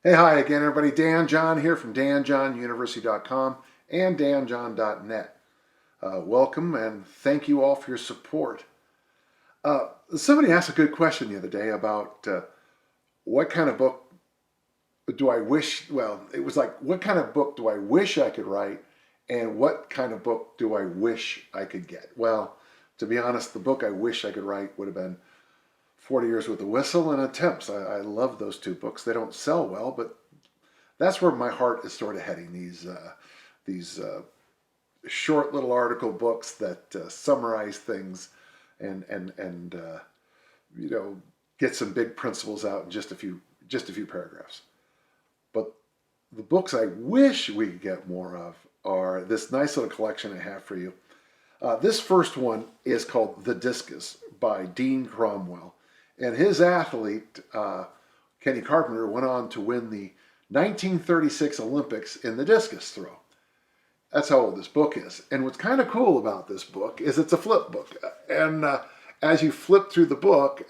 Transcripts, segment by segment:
Hey, hi again, everybody. Dan John here from danjohnuniversity.com and danjohn.net. Welcome and thank you all for your support. Somebody asked a good question the other day about what kind of book do I wish, well, it was like, what kind of book do I wish I could write and what kind of book do I wish I could get? Well, to be honest, the book I wish I could write would have been 40 Years with a Whistle and Attempts. I love those two books. They don't sell well, but that's where my heart is sort of heading. These short little article books that summarize things and get some big principles out in just a few paragraphs. But the books I wish we could get more of are this nice little collection I have for you. This first one is called The Discus by Dean Cromwell. And his athlete, Kenny Carpenter, went on to win the 1936 Olympics in the discus throw. That's how old this book is. And what's kind of cool about this book is it's a flip book. And as you flip through the book,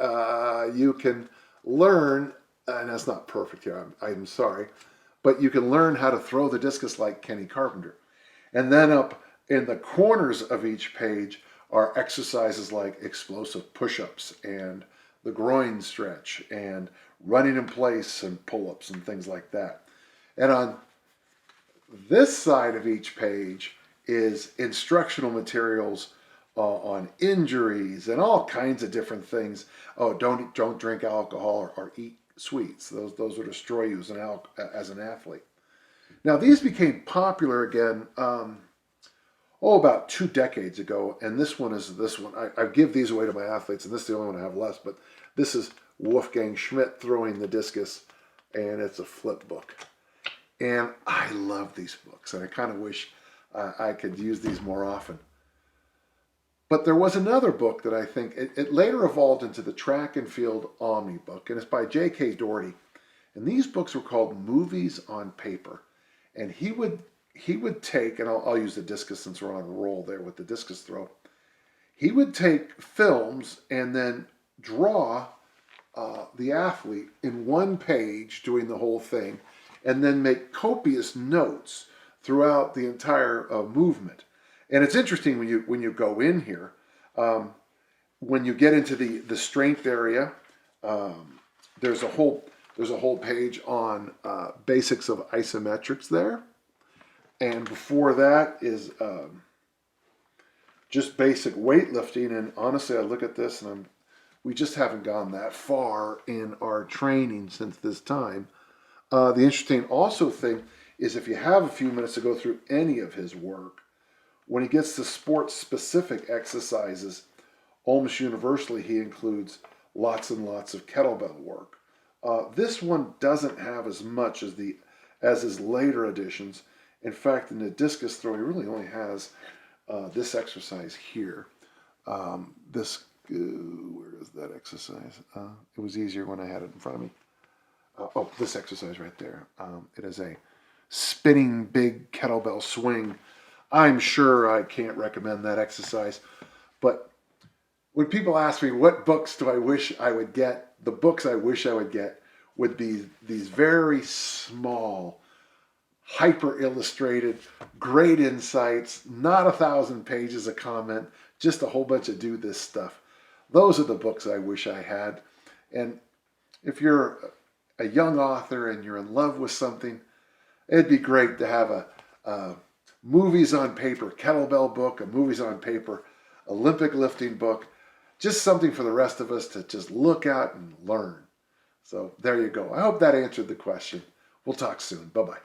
you can learn, and that's not perfect here, I'm sorry, but you can learn how to throw the discus like Kenny Carpenter. And then up in the corners of each page are exercises like explosive push-ups and the groin stretch and running in place and pull-ups and things like that. And on this side of each page is instructional materials on injuries and all kinds of different things. Oh, don't drink alcohol or eat sweets. Those will destroy you as an athlete. Now these became popular again about 2 decades ago, and this one is this one. I give these away to my athletes, and this is the only one I have left, but this is Wolfgang Schmidt throwing the discus, and it's a flip book. And I love these books, and I kind of wish I could use these more often. But there was another book that I think, it later evolved into the Track and Field Omni book, and it's by J.K. Doherty. And these books were called Movies on Paper. And he would take, and I'll use the discus since we're on a roll there with the discus throw. He would take films and then draw the athlete in one page doing the whole thing, and then make copious notes throughout the entire movement. And it's interesting when you go in here, when you get into the strength area, there's a whole page on basics of isometrics there. And before that is just basic weightlifting. And honestly, I look at this and we just haven't gone that far in our training since this time. The interesting also thing is if you have a few minutes to go through any of his work, when he gets to sports-specific exercises, almost universally he includes lots and lots of kettlebell work. This one doesn't have as much as his later editions. In fact, in the discus throw, he really only has this exercise here. Where is that exercise? It was easier when I had it in front of me. This exercise right there. It is a spinning big kettlebell swing. I'm sure I can't recommend that exercise, but when people ask me what books do I wish I would get, the books I wish I would get would be these very small, hyper-illustrated, great insights, not 1,000 pages of comment, just a whole bunch of do this stuff. Those are the books I wish I had. And if you're a young author and you're in love with something, it'd be great to have a movies on paper kettlebell book, a movies on paper Olympic lifting book, just something for the rest of us to just look at and learn. So there you go. I hope that answered the question. We'll talk soon. Bye-bye.